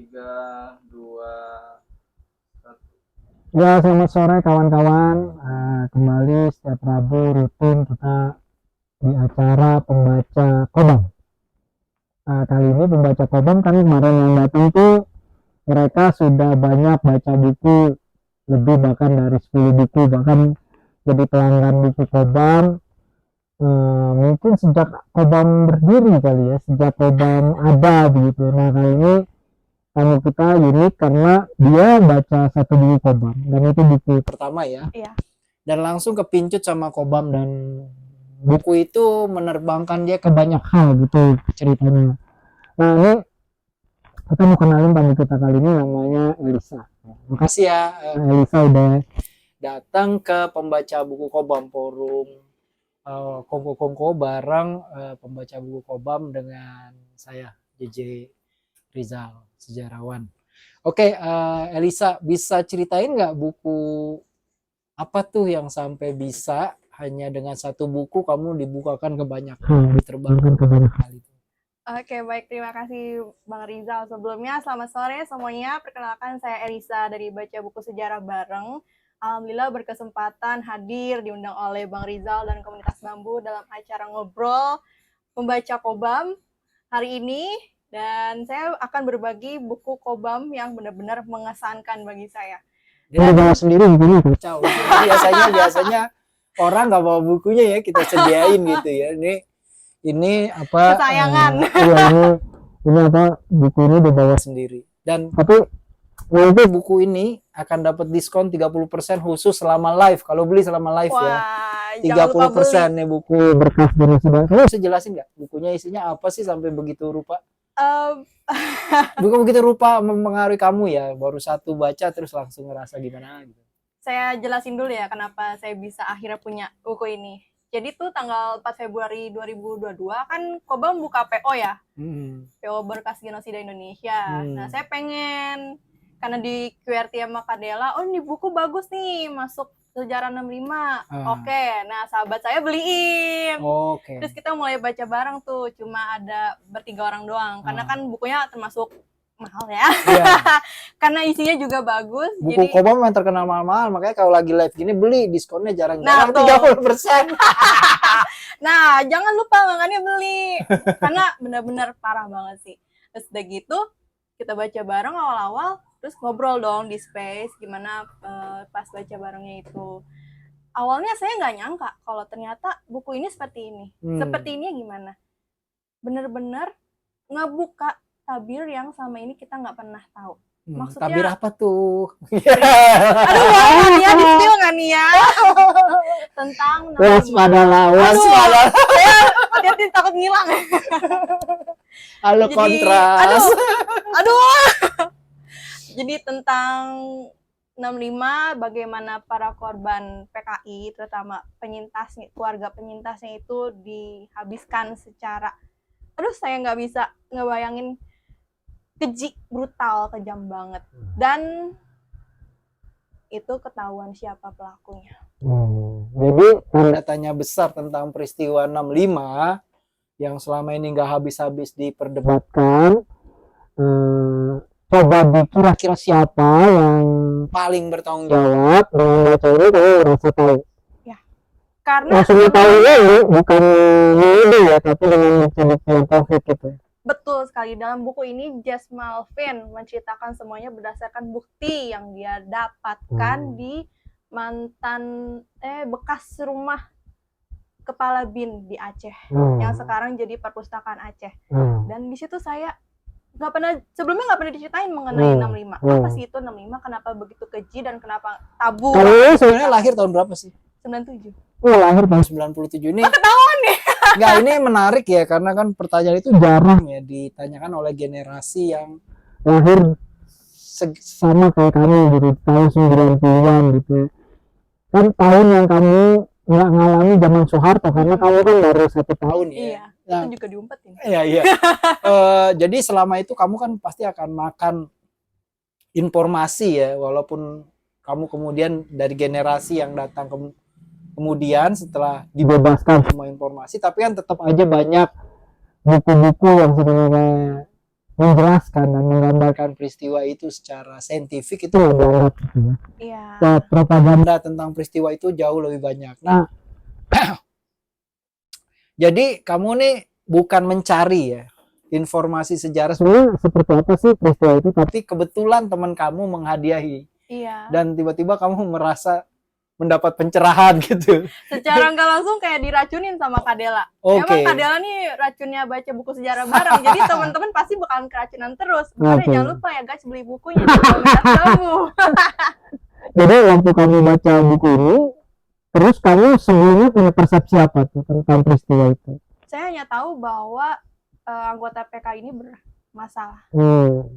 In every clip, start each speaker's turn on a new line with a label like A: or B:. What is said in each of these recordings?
A: 3, 2, 1.
B: Ya, selamat sore kawan-kawan. Kembali setiap Rabu rutin kita di acara pembaca Kobam. Kali ini pembaca Kobam kan kemarin yang datang tuh mereka sudah banyak baca buku, lebih bahkan dari 10 buku, bahkan jadi pelanggan buku Kobam. Mungkin sejak Kobam berdiri kali ya, sejak Kobam ada begitu. Nah, kali ini tamu kita unik karena dia baca satu buku Kobam dan itu buku pertama ya.
C: Iya.
B: Dan langsung kepincut sama Kobam dan buku itu menerbangkan dia ke banyak hal gitu ceritanya. Nah, ini kita mau kenalin tamu kita kali ini, namanya Elisa. Makasih ya Elisa udah datang ke pembaca buku Kobam, forum Kongko bareng pembaca buku Kobam dengan saya JJ Rizal, sejarawan. Oke, Elisa, bisa ceritain nggak buku apa tuh yang sampai bisa hanya dengan satu buku kamu dibukakan ke banyak hal, diterbangkan ke banyak hal itu?
C: Oke, baik. Terima kasih Bang Rizal. Sebelumnya, selamat sore semuanya. Perkenalkan, saya Elisa dari Baca Buku Sejarah Bareng. Alhamdulillah berkesempatan hadir diundang oleh Bang Rizal dan komunitas Bambu dalam acara ngobrol pembaca Kobam hari ini. Dan saya akan berbagi buku Kobam yang benar-benar mengesankan bagi saya.
B: Dia bawa sendiri bukunya kacau. Biasanya orang nggak bawa bukunya ya, kita sediain gitu ya. Ini apa?
C: Kesayangan.
B: Ini apa? Buku ini dibawa sendiri. Dan tapi nanti buku ini akan dapat diskon 30% khusus selama live. Kalau beli selama live.
C: Wah,
B: ya. 30% nih buku berkas dari sudah. Kamu bisa jelasin nggak bukunya isinya apa sih sampai begitu rupa? Buku begitu rupa mempengaruhi kamu ya, baru satu baca terus langsung ngerasa gimana gitu.
C: Saya jelasin dulu ya kenapa saya bisa akhirnya punya buku ini. Jadi tuh tanggal 4 Februari 2022 kan Kobam buka PO ya. PO Berkas Genosida Indonesia. Nah, saya pengen karena di QWERTY sama Kadela, oh ini buku bagus nih, masuk sejarah 65. Oke, nah sahabat saya beliin. Terus kita mulai baca bareng tuh, cuma ada bertiga orang doang. Karena kan bukunya termasuk mahal ya. Karena isinya juga bagus.
B: Buku
C: jadi
B: Kobam yang terkenal mahal-mahal, makanya kalau lagi live gini beli, diskonnya jarang-jarang
C: Nah,
B: 30%.
C: Nah, jangan lupa makanya beli. Karena benar-benar parah banget sih. Terus udah gitu, kita baca bareng awal-awal, terus ngobrol dong di space gimana pas baca barengnya itu. Awalnya saya nggak nyangka kalau ternyata buku ini seperti ini. Seperti ini gimana? Bener-bener ngebuka tabir yang selama ini kita nggak pernah tahu. Maksudnya
B: tabir apa tuh?
C: Aduh, Ngania di spill Ngania tentang
B: Waspadalah.
C: saya hati-hati takut ngilang.
B: Halo kontras.
C: Aduh. Jadi tentang 65, bagaimana para korban PKI, terutama penyintasnya, keluarga penyintasnya itu dihabiskan secara, aduh saya nggak bisa ngebayangin, keji, brutal, kejam banget. Dan itu ketahuan siapa pelakunya.
B: Jadi tanda tanya besar tentang peristiwa 65 yang selama ini nggak habis-habis diperdebatkan. Coba dikira-kira siapa yang paling bertanggung jawab dengan baca ini, kamu merasa tahu?
C: Ya, karena
B: maksudnya tahu ini bukan ini ya, tapi dengan bukti-bukti yang konkret gitu.
C: Betul sekali. Dalam buku ini Jess Malvin menceritakan semuanya berdasarkan bukti yang dia dapatkan di mantan bekas rumah Kepala BIN di Aceh, yang sekarang jadi perpustakaan Aceh. Dan di situ saya sebelumnya nggak pernah diceritain mengenai 65. Apa sih itu 65? Kenapa begitu keji dan kenapa tabu?
B: Kalau sebenarnya lahir tahun berapa sih?
C: 97.
B: Lahir tahun 97 ini.
C: Ketahuan nih.
B: Enggak, ini menarik ya, karena kan pertanyaan itu jarang ya ditanyakan oleh generasi yang lahir sama kayak kamu gitu, tahun 90-an gitu. Kan tahun yang kamu nggak ngalami zaman Soeharto, karena kamu kan baru 1 tahun ya.
C: Iya, itu juga diumpetin.
B: Iya. Jadi selama itu kamu kan pasti akan makan informasi ya, walaupun kamu kemudian dari generasi yang datang kemudian setelah dibebaskan semua informasi, tapi kan tetap aja banyak buku-buku yang sebenarnya menjelaskan dan menggambarkan peristiwa itu secara saintifik itu nggak dianggap gitu ya.
C: Iya.
B: Propaganda tentang peristiwa itu jauh lebih banyak. Nah, jadi kamu nih bukan mencari ya informasi sejarah sebenarnya seperti apa sih peristiwa itu, tapi kebetulan teman kamu menghadiahi.
C: Iya.
B: Dan tiba-tiba kamu merasa mendapat pencerahan gitu.
C: Secara nggak langsung kayak diracunin sama Kadela.
B: Oke.
C: Emang Kadela nih racunnya baca buku sejarah bareng. Jadi teman-teman pasti bakalan keracunan terus. Makanya jangan lupa ya guys beli bukunya di komunitas kamu.
B: Jadi waktu kamu baca buku ini, terus kamu sebelumnya punya persepsi apa tuh tentang peristiwa itu?
C: Saya hanya tahu bahwa anggota PK ini bermasalah,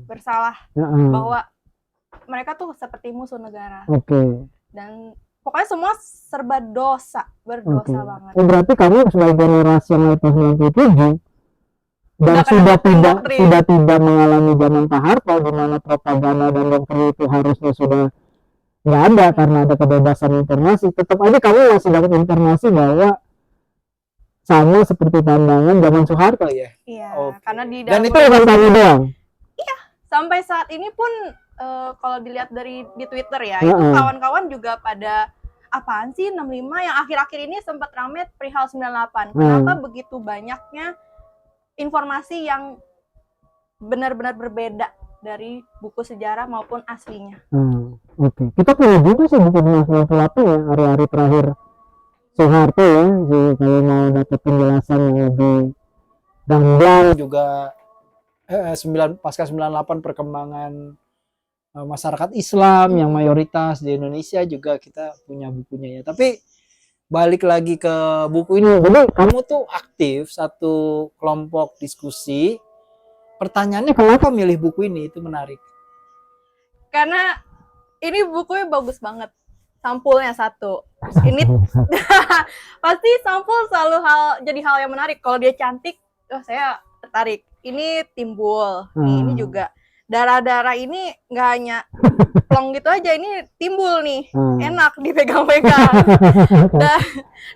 C: bersalah, bahwa mereka tuh seperti musuh negara.
B: Oke.
C: Dan pokoknya semua serba berdosa banget.
B: Oh, berarti kamu sebagai generasi yang lahir tahun 97 dan sudah tidak mengalami zaman Pak Harto di mana propaganda dan doktrin itu harusnya sudah nggak ada karena ada kebebasan informasi. Tetap aja kamu masih dapat informasi bahwa sama seperti pandangan zaman Soeharto ya.
C: Iya. Karena di
B: dan itu bukan kamu doang.
C: Iya. Sampai saat ini pun kalau dilihat di Twitter ya, itu kawan-kawan juga pada apaan sih 65 yang akhir-akhir ini sempat rame perihal 98. Kenapa begitu banyaknya informasi yang benar-benar berbeda dari buku sejarah maupun aslinya. Oke.
B: Kita punya juga sih buku 98 ya, hari-hari terakhir Soeharto ya, jadi kalau mau dapat penjelasan yang lebih gamblang juga pasca 98 perkembangan masyarakat Islam yang mayoritas di Indonesia juga kita punya bukunya ya. Tapi balik lagi ke buku ini, jadi kamu tuh aktif satu kelompok diskusi. Pertanyaannya kenapa milih buku ini? Itu menarik.
C: Karena ini bukunya bagus banget. Sampulnya satu. Ini pasti sampul selalu jadi hal yang menarik. Kalau dia cantik, saya tertarik. Ini timbul. Ini juga darah-darah ini nggak hanya plong gitu aja, ini timbul nih, enak dipegang-pegang.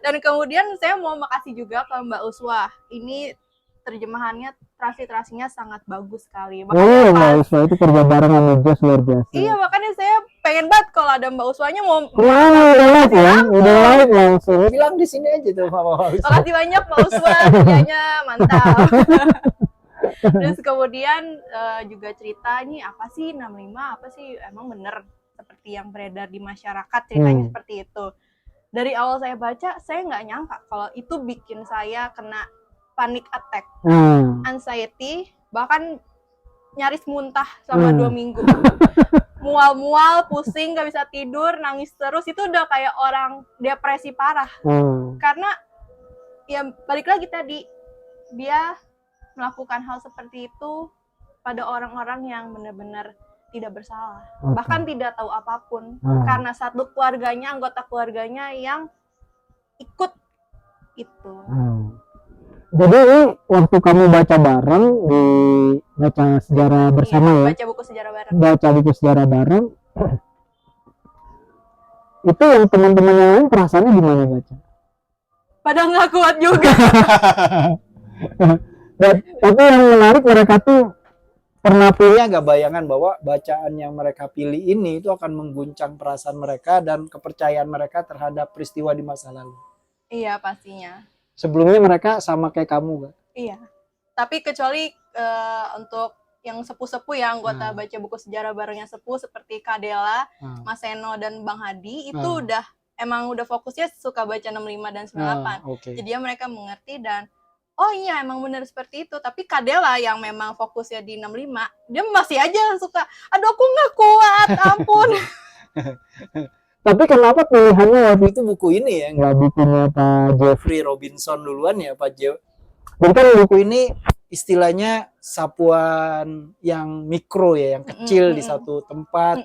C: Dan kemudian saya mau makasih juga ke Mbak Uswa. Ini terjemahannya, transliterasinya sangat bagus sekali.
B: Mbak Uswa itu kerja bareng sama Jos luar biasa.
C: Iya, makanya saya pengen banget kalau ada Mbak Uswanya mau.
B: Udah live langsung. Bilang di sini aja tuh Mbak Uswa.
C: Makasih banyak Mbak Uswa, kerjanya mantap. Terus kemudian juga cerita ini apa sih 65, apa sih emang bener seperti yang beredar di masyarakat, ceritanya seperti itu. Dari awal saya baca, saya nggak nyangka kalau itu bikin saya kena panic attack, anxiety, bahkan nyaris muntah selama 2 minggu. Mual-mual, pusing, nggak bisa tidur, nangis terus, itu udah kayak orang depresi parah. Karena ya balik lagi tadi, dia melakukan hal seperti itu pada orang-orang yang benar-benar tidak bersalah, bahkan tidak tahu apapun, karena satu keluarganya, anggota keluarganya yang ikut itu.
B: Jadi ini waktu kamu baca bareng di baca sejarah bersama ya?
C: Baca buku sejarah bareng.
B: Baca buku sejarah bareng. Itu yang teman-teman yang lain perasaannya gimana baca?
C: Pada nggak kuat juga.
B: Tapi yang menarik mereka tuh pernah punya gak bayangan bahwa bacaan yang mereka pilih ini itu akan mengguncang perasaan mereka dan kepercayaan mereka terhadap peristiwa di masa lalu.
C: Iya pastinya.
B: Sebelumnya mereka sama kayak kamu gak?
C: Iya. Tapi kecuali untuk yang sepuh-sepuh ya, anggota baca buku sejarah barengnya sepuh seperti Kadela, Mas Seno dan Bang Hadi itu emang udah fokusnya suka baca 65 dan 98. Jadi ya mereka mengerti dan oh iya emang benar seperti itu. Tapi Kadela yang memang fokusnya di 65, dia masih aja suka, aduh aku nggak kuat, ampun.
B: Tapi kenapa pilihannya waktu itu buku ini ya, nggak bukunya Pak Jeffrey Robinson duluan ya Pak Jeff? Jadi kan buku ini istilahnya sapuan yang mikro ya, yang kecil di satu tempat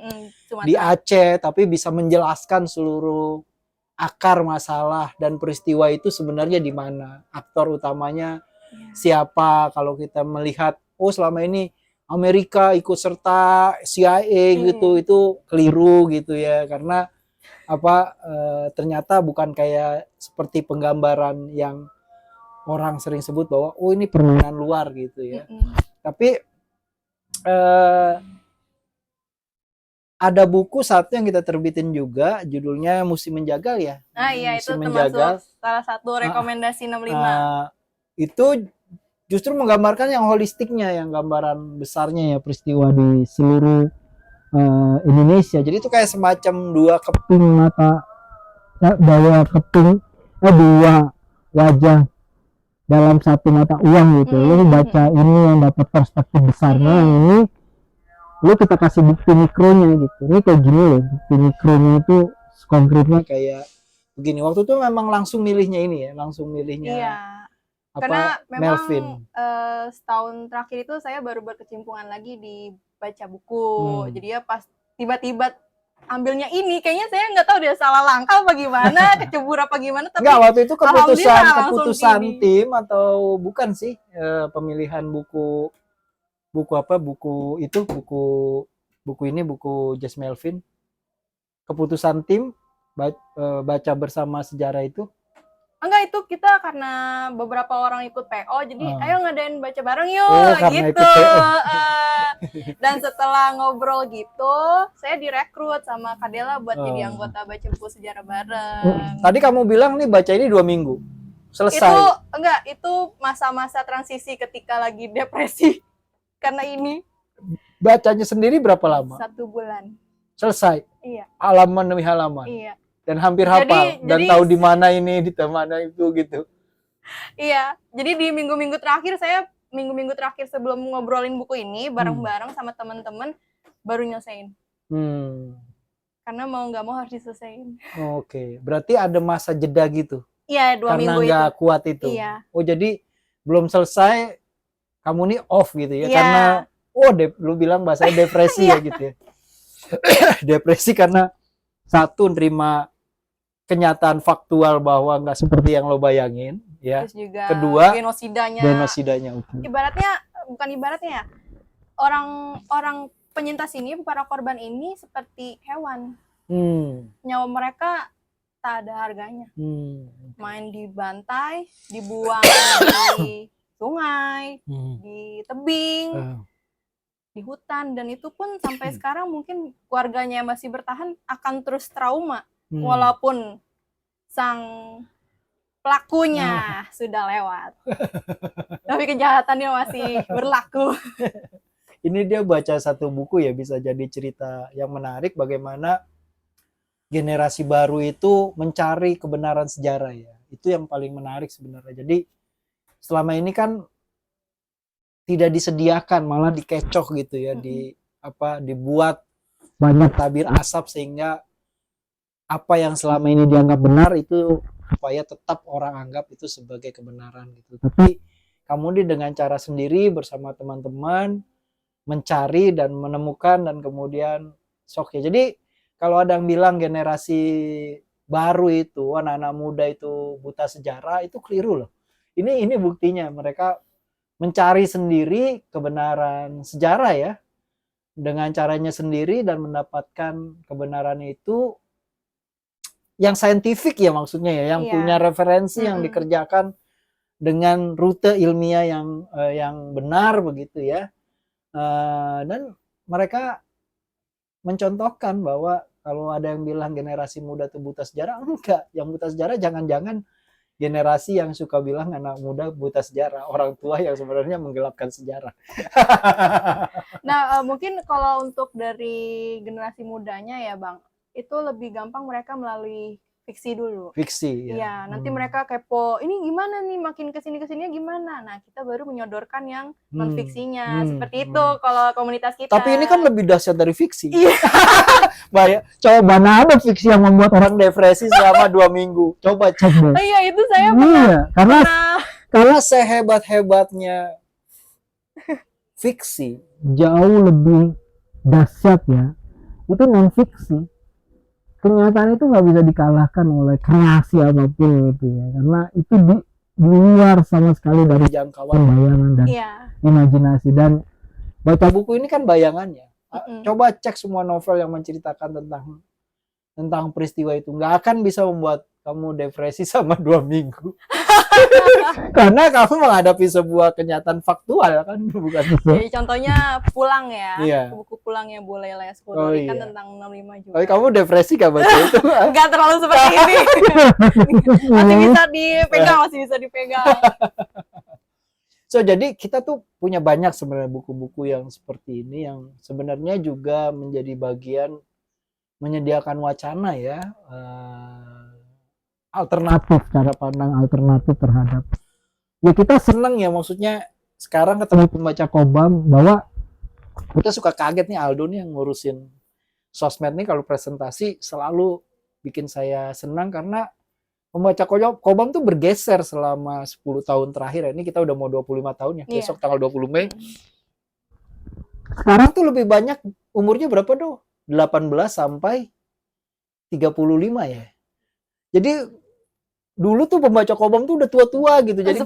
B: di Aceh, tapi bisa menjelaskan seluruh akar masalah dan peristiwa itu sebenarnya di mana, aktor utamanya siapa. Kalau kita melihat selama ini Amerika ikut serta CIA gitu, itu keliru gitu ya, karena ternyata bukan kayak seperti penggambaran yang orang sering sebut bahwa ini permainan luar gitu ya. Tapi eh, ada buku satu yang kita terbitin juga, judulnya Musim Menjagal ya.
C: Nah iya, itu
B: Musim
C: termasuk
B: Menjagal.
C: salah satu rekomendasi 65.
B: Itu justru menggambarkan yang holistiknya, yang gambaran besarnya ya, peristiwa di seluruh Indonesia. Jadi itu kayak semacam dua keping mata, dua wajah dalam satu mata uang gitu. Lu baca ini yang dapat perspektif besarnya, yang ini lu kita kasih bukti mikronya gitu. Ini kayak gini loh, bukti mikronya itu konkretnya kayak begini. Waktu itu memang langsung milihnya ini ya, langsung milihnya.
C: Iya.
B: Apa,
C: karena memang
B: Melvin.
C: Setahun terakhir itu saya baru berkecimpungan lagi di baca buku. Jadi ya pas tiba-tiba ambilnya ini, kayaknya saya nggak tahu dia salah langkah apa gimana, kecebur apa gimana. Tapi
B: enggak, waktu itu keputusan
C: ini.
B: tim atau bukan sih, pemilihan buku apa, buku Just Melvin, keputusan tim baca bersama sejarah itu.
C: Enggak, itu kita karena beberapa orang ikut PO, jadi ayo ngadain baca bareng yuk, gitu. Dan setelah ngobrol gitu, saya direkrut sama Kadela buat jadi anggota baca buku sejarah bareng.
B: Tadi kamu bilang nih baca ini 2 minggu, selesai.
C: Itu masa-masa transisi ketika lagi depresi. Karena ini.
B: Bacanya sendiri berapa lama?
C: 1 bulan.
B: Selesai?
C: Iya.
B: Halaman demi halaman?
C: Iya.
B: Dan hampir hafal dan tahu di mana ini, di mana itu gitu.
C: Iya, jadi di minggu-minggu terakhir sebelum ngobrolin buku ini bareng-bareng sama teman-teman baru nyelesain. Karena mau nggak mau harus diselesain.
B: Oke, berarti ada masa jeda gitu.
C: Iya, 2 minggu itu.
B: Karena nggak kuat itu.
C: Iya.
B: Oh, jadi belum selesai kamu nih off gitu ya?
C: Iya.
B: Karena lu bilang bahasanya depresi ya gitu ya. Depresi karena satu, nerima kenyataan faktual bahwa nggak seperti yang lo bayangin ya.
C: Terus juga
B: kedua,
C: genosidanya. Bukan ibaratnya ya, orang penyintas ini, para korban ini seperti hewan. Nyawa mereka tak ada harganya. Main di bantai, dibuang di sungai, di tebing, di hutan, dan itu pun sampai sekarang mungkin keluarganya masih bertahan akan terus trauma. Walaupun sang pelakunya sudah lewat, tapi kejahatannya masih berlaku.
B: Ini dia baca satu buku ya, bisa jadi cerita yang menarik bagaimana generasi baru itu mencari kebenaran sejarah ya. Itu yang paling menarik sebenarnya. Jadi selama ini kan tidak disediakan, malah dikecoh gitu ya, dibuat banyak tabir asap sehingga apa yang selama ini dianggap benar itu supaya tetap orang anggap itu sebagai kebenaran gitu. Tapi kamu dengan cara sendiri bersama teman-teman mencari dan menemukan dan kemudian sok ya. Jadi kalau ada yang bilang generasi baru itu, anak-anak muda itu buta sejarah, itu keliru loh. Ini buktinya, mereka mencari sendiri kebenaran sejarah ya, dengan caranya sendiri dan mendapatkan kebenaran itu yang saintifik ya, maksudnya ya, yang punya referensi yang dikerjakan dengan rute ilmiah yang benar begitu ya. Dan mereka mencontohkan bahwa kalau ada yang bilang generasi muda itu buta sejarah, enggak. Yang buta sejarah jangan-jangan generasi yang suka bilang anak muda buta sejarah, orang tua yang sebenarnya menggelapkan sejarah.
C: Nah, mungkin kalau untuk dari generasi mudanya ya Bang, itu lebih gampang mereka melalui fiksi dulu.
B: Fiksi ya.
C: Iya, nanti mereka kepo, ini gimana nih, makin kesini-kesininya gimana? Nah, kita baru menyodorkan yang non-fiksinya. Seperti itu kalau komunitas kita.
B: Tapi ini kan lebih dahsyat dari fiksi.
C: Iya.
B: Coba mana ada fiksi yang membuat orang depresi selama 2 minggu. Coba cek deh.
C: Iya, itu saya pernah.
B: Karena sehebat-hebatnya fiksi jauh lebih dahsyat ya, itu non-fiksi. Kenyataan itu nggak bisa dikalahkan oleh kreasi apapun gitu ya, karena itu di luar sama sekali dari jangkauan bayangan dan imajinasi. Dan baca buku ini kan bayangannya. Coba cek semua novel yang menceritakan tentang peristiwa itu, nggak akan bisa membuat kamu depresi sama 2 minggu. Karena kamu menghadapi sebuah kenyataan faktual kan, bukan
C: Jadi contohnya pulang ya,
B: Iya.
C: buku pulang ya boleh lah ya,
B: Oh,
C: Skodori kan
B: iya.
C: tentang 65 juga.
B: Oh, kamu depresi gak baca itu?
C: Enggak terlalu seperti ini. Masih bisa dipegang.
B: So, jadi kita tuh punya banyak sebenarnya buku-buku yang seperti ini yang sebenarnya juga menjadi bagian menyediakan wacana ya, alternatif, cara pandang alternatif terhadap. Ya kita seneng ya, maksudnya sekarang ketemu pembaca Kobam bahwa kita suka kaget nih, Aldo nih yang ngurusin sosmed nih kalau presentasi selalu bikin saya senang karena pembaca Kobam tuh bergeser selama 10 tahun terakhir. Ini kita udah mau 25 tahun ya, besok tanggal 20 Mei. Sekarang tuh lebih banyak umurnya berapa tuh? 18 sampai 35 ya. Jadi dulu tuh pembaca Kobam tuh udah tua-tua gitu. Jadi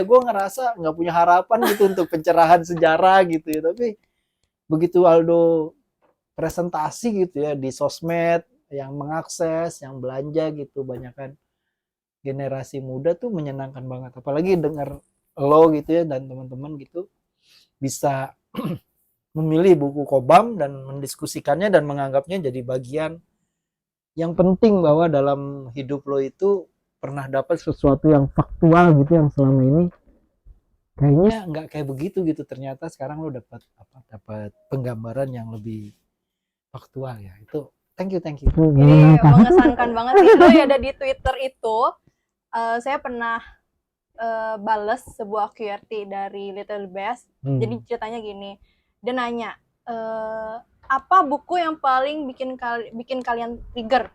B: gue ngerasa nggak punya harapan gitu untuk pencerahan sejarah gitu ya. Tapi begitu Aldo presentasi gitu ya di sosmed, yang mengakses, yang belanja gitu, banyakan generasi muda tuh menyenangkan banget. Apalagi dengar lo gitu ya dan teman-teman gitu bisa memilih buku Kobam dan mendiskusikannya dan menganggapnya jadi bagian yang penting bahwa dalam hidup lo itu pernah dapat sesuatu yang faktual gitu yang selama ini kayaknya nggak kayak begitu gitu. Ternyata sekarang lo dapat penggambaran yang lebih faktual ya. Itu thank you.
C: Ini mengesankan banget sih. Oh ya, ada di Twitter itu saya pernah bales sebuah QRT dari Little Best. Jadi ceritanya gini, dia nanya apa buku yang paling bikin kalian trigger?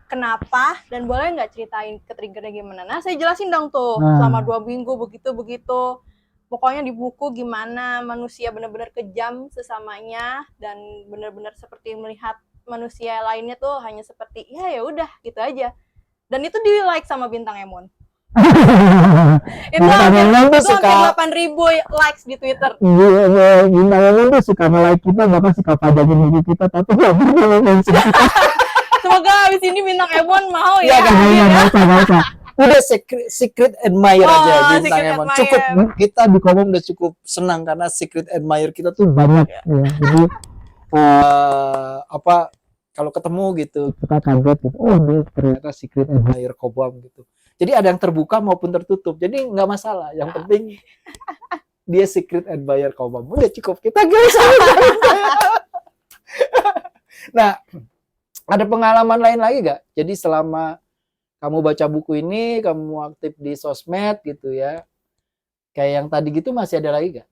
C: Kenapa? Dan boleh nggak ceritain ke triggernya gimana? Nah, saya jelasin dong tuh selama 2 minggu begitu. Pokoknya di buku gimana manusia benar-benar kejam sesamanya dan benar-benar seperti melihat manusia lainnya tuh hanya seperti ya udah gitu aja. Dan itu di like sama Bintang Emon. Itu hampir 8.000 likes di Twitter.
B: Bintang Emon tuh suka nge-like kita, bahkan suka pajakin diri kita, tapi nggak pernah mention kita.
C: Semoga abis ini Bintang Emon mau ya.
B: Nggak usah. Udah secret admirer aja Bintang Emon. Cukup, kita di Kobam udah cukup senang karena secret admirer kita tuh banyak ya. Jadi kalau ketemu gitu kita kaget gitu, oh dia ternyata secret admirer Kobam gitu. Jadi ada yang terbuka maupun tertutup, jadi nggak masalah, yang penting dia secret admirer Kobam, udah cukup, kita guys. Nah, ada pengalaman lain lagi gak? Jadi selama kamu baca buku ini, kamu aktif di sosmed gitu ya, kayak yang tadi gitu, masih ada lagi gak?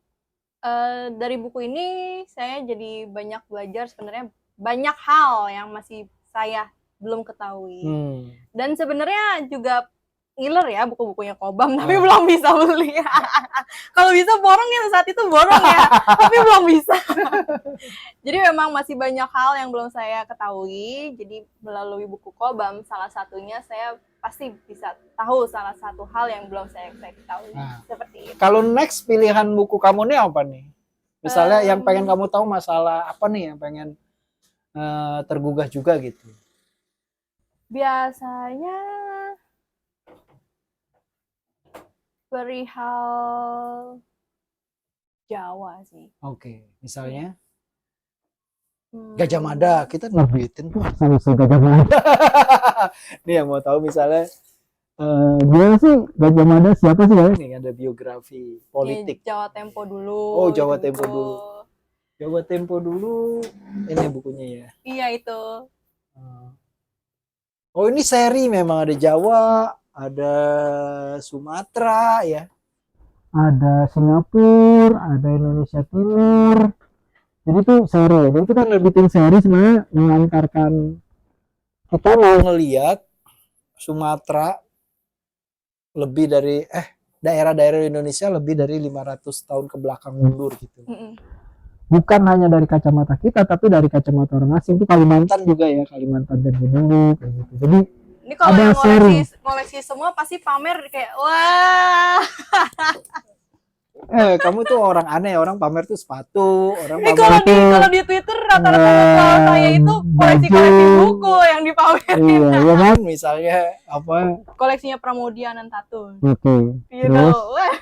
C: Dari buku ini saya jadi banyak belajar, sebenarnya banyak hal yang masih saya belum ketahui. Dan sebenarnya juga ngiler ya buku-bukunya Kobam, tapi belum bisa beli. Kalau bisa borong ya, saat itu borong ya, tapi belum bisa. Jadi memang masih banyak hal yang belum saya ketahui. Jadi melalui buku Kobam, salah satunya saya pasti bisa tahu salah satu hal yang belum saya ketahui. Seperti itu.
B: Kalau next pilihan buku kamu nih apa nih? Misalnya yang pengen kamu tahu masalah apa nih yang pengen tergugah juga gitu?
C: Biasanya perihal Jawa sih.
B: Oke, misalnya Gajah Mada, kita nerbitin tuh sama Gajah Mada. Nih yang mau tahu misalnya gimana sih Gajah Mada, siapa sih ya? Nih ada biografi politik.
C: Jawa Tempo dulu.
B: Oh, Jawa Tempo dulu. Jawa Tempo dulu. Ini bukunya ya.
C: Iya itu.
B: Oh, ini seri memang ada Jawa, ada Sumatera ya. Ada Singapura, ada Indonesia Timur. Jadi itu seri. Jadi kita nerbitin seri sebenarnya mengantarkan kita mau ngelihat Sumatera lebih dari daerah-daerah Indonesia lebih dari 500 tahun ke belakang mundur gitu. Bukan hanya dari kacamata kita, tapi dari kacamata orang asing. Itu Kalimantan juga ya, Kalimantan dan dulu kayak gitu. Jadi
C: ini kalau yang koleksi semua pasti pamer kayak wah.
B: Kamu tuh orang aneh, orang pamer tuh sepatu, orang pamer
C: Kalau di Twitter rata-rata nge-follow saya itu koleksi-koleksi buku yang dipamerin.
B: iya kan, misalnya apa?
C: Koleksinya Pramudia Anantathur.
B: Oke.
C: Gitu.
B: Terus
C: Wah.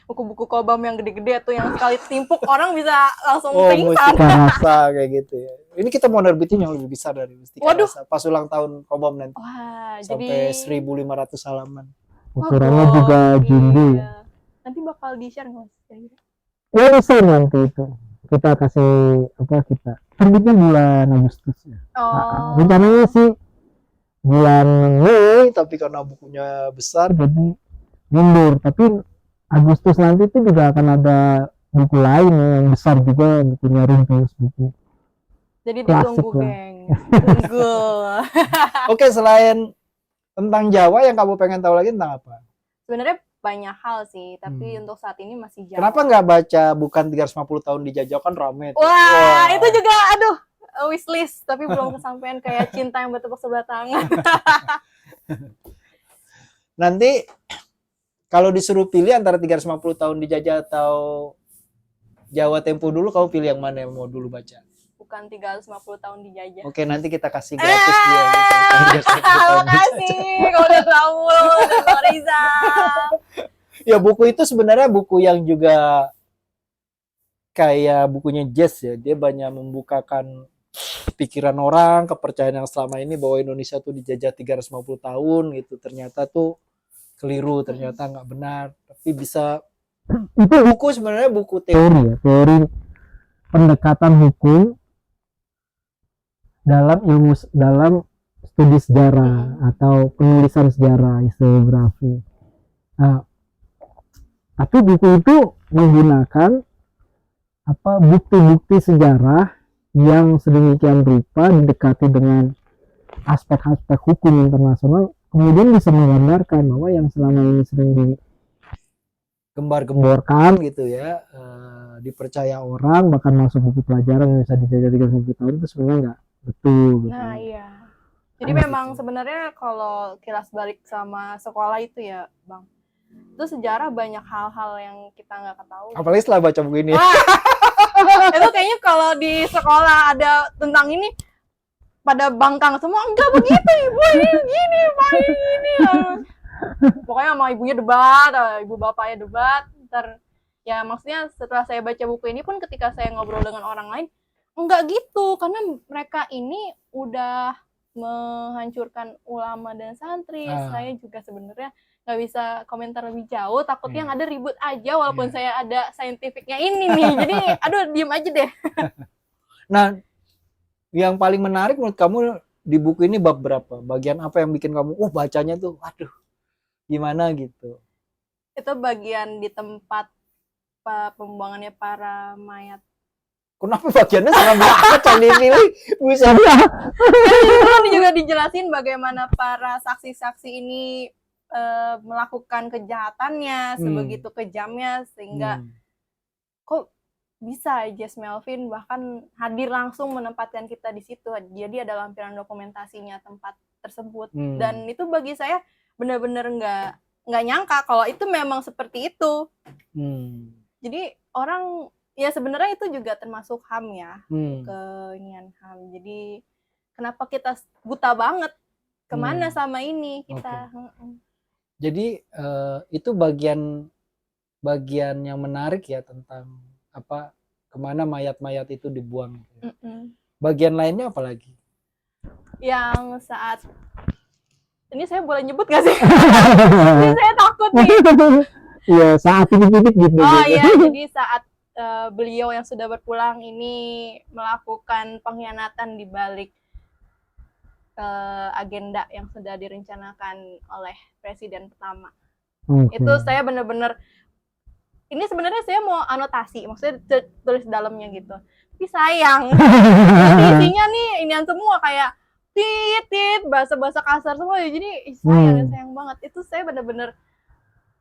C: Buku-buku Kobam yang gede-gede tuh yang sekali timpuk orang bisa langsung
B: oh,
C: pingsan.
B: Mustika Rasa kayak gitu ya. Ini kita mau nerbitin yang lebih besar dari Mustika
C: Waduh.
B: Rasa pas ulang tahun Kobam nanti.
C: Wah,
B: Sampai
C: jadi
B: 1.500 halaman.
C: ukurannya juga jumbo. Nanti bakal di-share nggak Mas?
B: Ya bisa nanti itu. Kita kasih apa kita? Terbitnya bulan Agustus ya.
C: Oh.
B: Rencananya sih bulan Mei, tapi karena bukunya besar jadi mundur. Tapi Agustus nanti itu juga akan ada buku lain yang besar juga, bukunya Rintus buku.
C: Jadi
B: klasik
C: ditunggu,
B: lah.
C: geng. Tunggu.
B: Oke, selain tentang Jawa yang kamu pengen tahu lagi tentang apa?
C: Sebenarnya banyak hal sih, tapi untuk saat ini masih Jawa.
B: Kenapa nggak baca Bukan 350 tahun dijajah, kan rame?
C: Wah, itu juga aduh, wishlist tapi belum kesampaian kayak Cinta yang Bertepuk Sebelah Tangan.
B: Nanti kalau disuruh pilih antara 350 tahun dijajah atau Jawa Tempo dulu, kamu pilih yang mana yang mau dulu baca?
C: Bukan 350 tahun dijajah.
B: Oke, nanti kita kasih gratis dia.
C: Makasih, kalau udah tahu Bang Riza.
B: Ya, buku itu sebenarnya buku yang juga kayak bukunya Jazz ya. Dia banyak membukakan pikiran orang, kepercayaan yang selama ini bahwa Indonesia tuh dijajah 350 tahun gitu. Ternyata tuh keliru, ternyata nggak benar. Tapi bisa, itu buku sebenarnya buku teori ya, teori pendekatan hukum dalam studi sejarah atau penulisan sejarah, historiografi. Nah, tapi buku itu menggunakan apa bukti-bukti sejarah yang sedemikian rupa didekati dengan aspek-aspek hukum internasional, kemudian bisa menggambarkan bahwa yang selama ini sering digembar-gemborkan gitu ya, dipercaya orang bahkan masuk buku pelajaran yang bisa dijajah 30 tahun itu sebenarnya nggak betul gitu.
C: Nah iya, jadi memang sebenarnya kalau kilas balik sama sekolah itu ya Bang, itu sejarah banyak hal-hal yang kita nggak ketahui.
B: Apalagi setelah baca buku ini.
C: Itu kayaknya kalau di sekolah ada tentang ini pada bangkang semua, enggak begitu ibu, ini gini pak, ini gini. Pokoknya sama ibunya debat, ibu bapaknya debat. Ntar ya maksudnya setelah saya baca buku ini pun ketika saya ngobrol dengan orang lain, enggak gitu, karena mereka ini udah menghancurkan ulama dan santri. Saya juga sebenarnya nggak bisa komentar lebih jauh, takutnya yang ada ribut aja walaupun saya ada saintifiknya ini nih. Jadi aduh diem aja deh.
B: Nah, yang paling menarik menurut kamu di buku ini bab berapa? Bagian apa yang bikin kamu bacanya tuh waduh gimana gitu?
C: Itu bagian di tempat pembuangannya para mayat.
B: Kenapa bagiannya sangat banget yang dipilih? Bisa
C: Ini juga dijelasin bagaimana para saksi-saksi ini melakukan kejahatannya sebegitu kejamnya sehingga kok bisa Jess Melvin bahkan hadir langsung menempatkan kita di situ. Jadi ada lampiran dokumentasinya tempat tersebut dan itu bagi saya benar-benar nggak nyangka kalau itu memang seperti itu. Jadi orang ya sebenarnya itu juga termasuk HAM ya, keinian HAM. Jadi kenapa kita buta banget kemana sama ini kita?
B: Jadi itu bagian yang menarik ya tentang apa kemana mayat-mayat itu dibuang. Bagian lainnya apa lagi?
C: Yang saat ini saya boleh nyebut gak sih? Ini saya takut nih.
B: Iya saat ini gitu.
C: Oh iya, jadi saat beliau yang sudah berpulang ini melakukan pengkhianatan di balik agenda yang sudah direncanakan oleh presiden pertama. Itu saya benar-benar ini sebenarnya saya mau anotasi, maksudnya tulis dalamnya gitu. Tapi sayang, isinya nih inian semua kayak tit bahasa-bahasa kasar semua, jadi sayang banget. Itu saya benar-benar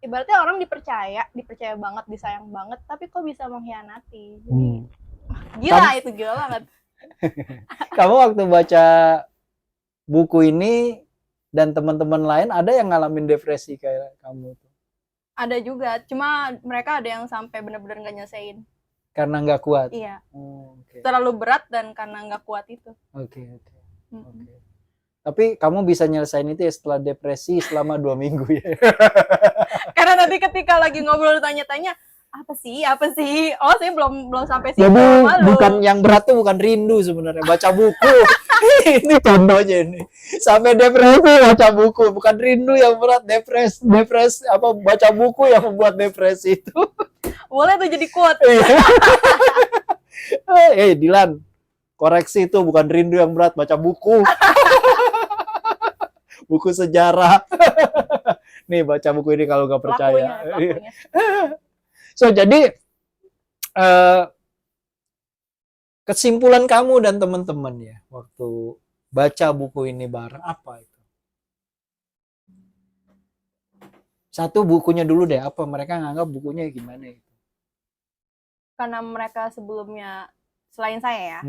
C: ibaratnya orang dipercaya banget, disayang banget, tapi kok bisa mengkhianati. Jadi gila, itu gila banget.
B: Kamu waktu baca buku ini dan teman-teman lain ada yang ngalamin depresi kayak kamu tuh?
C: Ada juga, cuma mereka ada yang sampai benar-benar nggak nyelesain.
B: Karena nggak kuat.
C: Iya.
B: Oke.
C: Terlalu berat dan karena nggak kuat itu.
B: Oke. Oke.
C: Mm-mm.
B: Tapi kamu bisa nyelesain itu ya setelah depresi selama 2 minggu ya.
C: Karena nanti ketika lagi ngobrol tanya-tanya, apa sih? Oh, saya belum sampai situ.
B: Jadi
C: Malu.
B: bukan yang berat tuh bukan rindu sebenarnya, baca buku. Ini contohnya ini. Sampai depresi baca buku, bukan rindu yang berat, depresi apa baca buku yang membuat depresi itu.
C: Boleh tuh jadi quote.
B: Dilan, koreksi itu bukan rindu yang berat, baca buku. Buku sejarah. Nih baca buku ini kalau nggak percaya.
C: Pelakunya.
B: So jadi kesimpulan kamu dan teman-teman ya waktu baca buku ini bareng apa itu? Satu bukunya dulu deh, apa mereka nganggap bukunya gimana itu?
C: Karena mereka sebelumnya selain saya ya,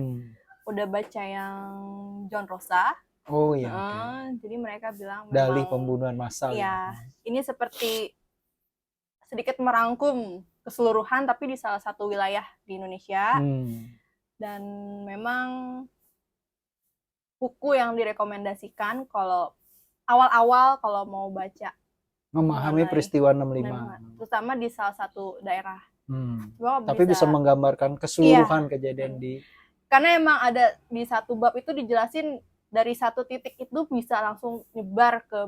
C: udah baca yang John Rosa.
B: Oh iya. Okay.
C: Jadi mereka bilang memang
B: dalih pembunuhan massal.
C: Iya, ini seperti sedikit merangkum keseluruhan tapi di salah satu wilayah di Indonesia. Dan memang buku yang direkomendasikan kalau awal-awal kalau mau baca
B: memahami peristiwa 65.
C: Terutama di salah satu daerah.
B: Tapi bisa menggambarkan keseluruhan kejadian di.
C: Karena emang ada di satu bab itu dijelasin dari satu titik itu bisa langsung nyebar ke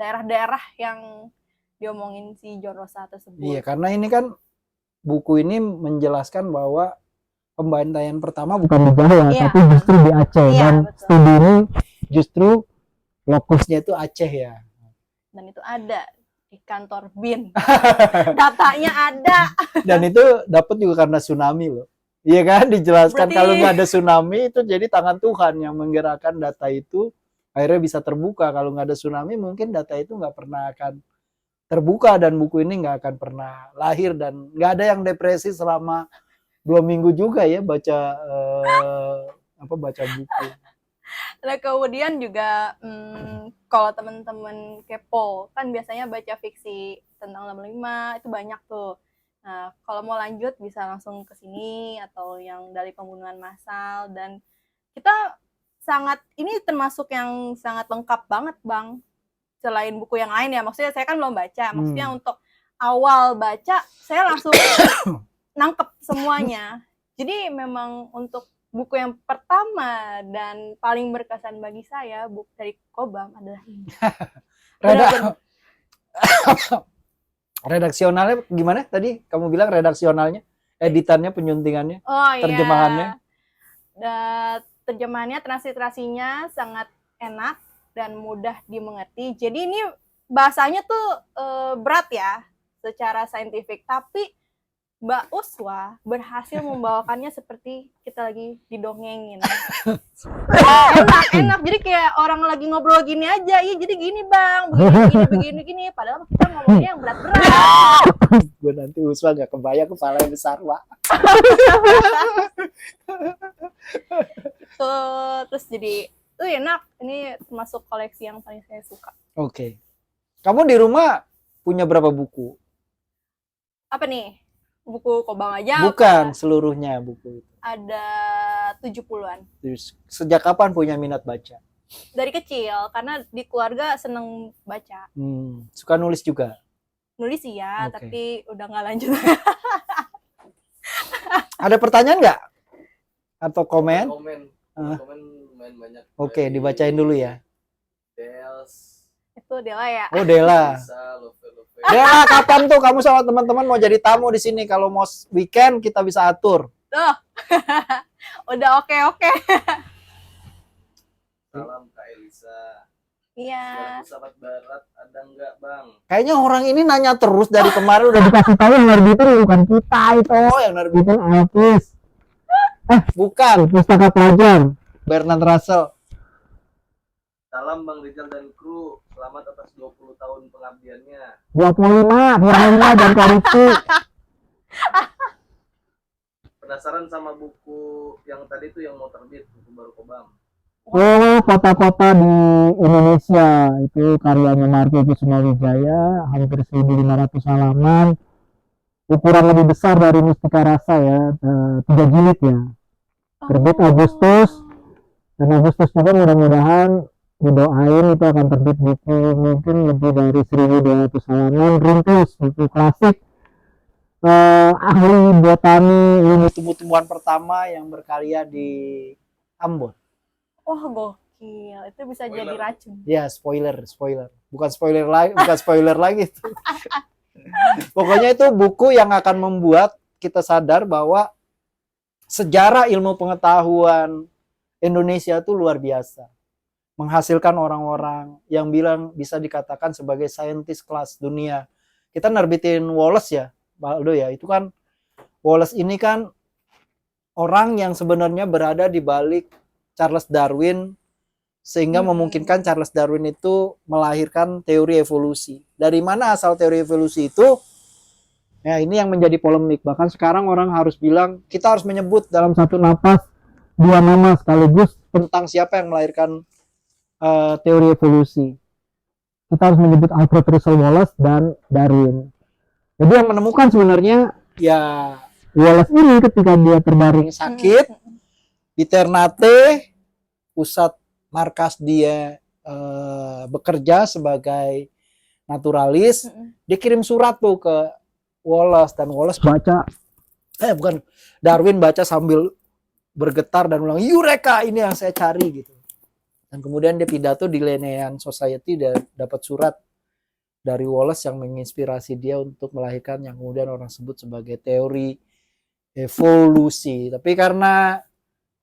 C: daerah-daerah yang diomongin si John Rosa tersebut.
B: Iya, karena ini kan buku ini menjelaskan bahwa pembantaian pertama bukan di Jawa, tapi justru di Aceh. Dan betul. Studi ini justru lokusnya itu Aceh ya.
C: Dan itu ada di kantor BIN. Datanya ada.
B: Dan itu dapat juga karena tsunami loh. Iya kan, dijelaskan kalau nggak ada tsunami itu jadi tangan Tuhan yang menggerakkan data itu akhirnya bisa terbuka. Kalau nggak ada tsunami mungkin data itu nggak pernah akan terbuka dan buku ini nggak akan pernah lahir dan nggak ada yang depresi selama 2 minggu juga ya baca baca buku.
C: Nah kemudian juga kalau teman-teman kepo kan biasanya baca fiksi tentang 65 itu banyak tuh. Nah, kalau mau lanjut bisa langsung ke sini atau yang dari pembunuhan massal dan kita ini termasuk yang sangat lengkap banget Bang. Selain buku yang lain ya, maksudnya saya kan belum baca. Maksudnya untuk awal baca saya langsung nangkep semuanya. Jadi memang untuk buku yang pertama dan paling berkesan bagi saya buku dari Cobham adalah ini.
B: Redaksionalnya gimana tadi? Kamu bilang redaksionalnya, editannya, penyuntingannya, terjemahannya?
C: Iya. Terjemahannya, transliterasinya sangat enak dan mudah dimengerti. Jadi ini bahasanya tuh berat ya, secara saintifik. Tapi Mbak Uswa berhasil membawakannya seperti kita lagi didongengin. Enak. Jadi kayak orang lagi ngobrol gini aja. Iya, jadi gini Bang, begini. Padahal kita ngomongnya yang berat-berat.
B: Gue nanti Uswa gak kebayang kepala yang besar, Pak.
C: Terus jadi enak. Ini termasuk koleksi yang paling saya suka.
B: Oke. Kamu di rumah punya berapa buku?
C: Apa nih? Buku Cobham aja?
B: Bukan, seluruhnya buku itu.
C: Ada 70-an.
B: Sejak kapan punya minat baca?
C: Dari kecil, karena di keluarga seneng baca.
B: Suka nulis juga?
C: Nulis sih ya, tapi udah nggak lanjut.
B: Ada pertanyaan nggak? Atau komen?
A: Komen lumayan banyak.
B: Oke, dibacain dulu ya.
C: Itu Dela ya?
B: Oh, Dela. Dela, kapan tuh kamu sama teman-teman mau jadi tamu di sini? Kalau mau weekend kita bisa atur.
C: Tuh. Udah oke.
A: Salam Kak Elisa.
C: Iya.
A: Sahabat Barat ada nggak Bang?
B: Kayaknya orang ini nanya terus dari kemarin udah dikasih tahu yang nerbitin bukan kita itu. Yang nerbitin Alkis. Bukan. Pustaka Pelajar. Bernard Russell.
A: Salam Bang Rizal dan kru. Selamat atas 20 tahun pengabdiannya.
B: 25 dan korupsi.
A: Penasaran sama buku yang tadi tuh yang mau terbit, buku baru Cobham.
B: Oh, kota-kota di Indonesia itu karyanya Margo Kusuma-Wijaya, hampir 1.500 halaman, ukuran lebih besar dari Mustika Rasa ya, 3 jilid ya. Terbit Agustus, dan Agustus juga mudah-mudahan didoain itu akan terbit buku mungkin lebih dari 1.200 halaman, rintis, buku klasik. Ahli botani ilmu tumbuh-tumbuhan pertama yang berkarya di Ambon.
C: Wah, gokil. Itu bisa jadi racun.
B: Ya, spoiler. Bukan spoiler lagi itu. Pokoknya itu buku yang akan membuat kita sadar bahwa sejarah ilmu pengetahuan Indonesia itu luar biasa. Menghasilkan orang-orang yang bilang bisa dikatakan sebagai saintis kelas dunia. Kita nerbitin Wallace ya, Baldo ya. Itu kan Wallace ini kan orang yang sebenarnya berada di balik Charles Darwin, sehingga memungkinkan Charles Darwin itu melahirkan teori evolusi. Dari mana asal teori evolusi itu? Ya, ini yang menjadi polemik. Bahkan sekarang orang harus bilang, kita harus menyebut dalam satu napas 2 nama sekaligus tentang siapa yang melahirkan teori evolusi. Kita harus menyebut Alfred Russel Wallace dan Darwin. Jadi yang menemukan sebenarnya ya Wallace ini ketika dia terbaring sakit di Ternate, pusat markas dia bekerja sebagai naturalis. Dia kirim surat tuh ke Wallace, dan Wallace baca, Darwin baca sambil bergetar dan bilang, "Eureka, ini yang saya cari," gitu. Dan kemudian dia pidato di Linnean Society dan dapat surat dari Wallace yang menginspirasi dia untuk melahirkan yang kemudian orang sebut sebagai teori evolusi. Tapi karena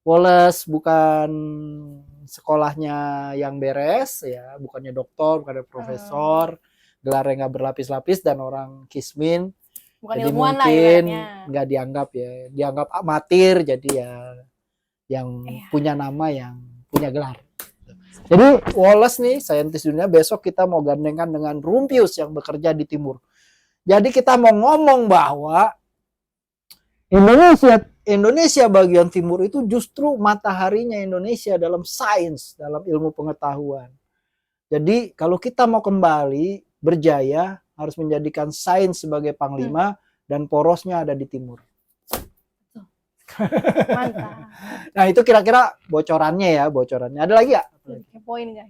B: Wallace bukan sekolahnya yang beres ya, bukannya doktor, bukannya profesor, gelarnya nggak berlapis-lapis dan orang kismin,
C: Bukan
B: jadi
C: ilmuwan lah
B: mungkin
C: ibaratnya.
B: nggak dianggap ya, dianggap amatir, jadi ya yang punya nama, yang punya gelar. Jadi Wallace nih saintis dunia, besok kita mau gandengkan dengan Rumphius yang bekerja di timur. Jadi kita mau ngomong bahwa Indonesia bagian timur itu justru mataharinya Indonesia dalam sains, dalam ilmu pengetahuan. Jadi kalau kita mau kembali berjaya, harus menjadikan sains sebagai panglima dan porosnya ada di timur.
C: Mantap.
B: Nah itu kira-kira bocorannya ya, bocorannya. Ada lagi ya?
C: Poin guys.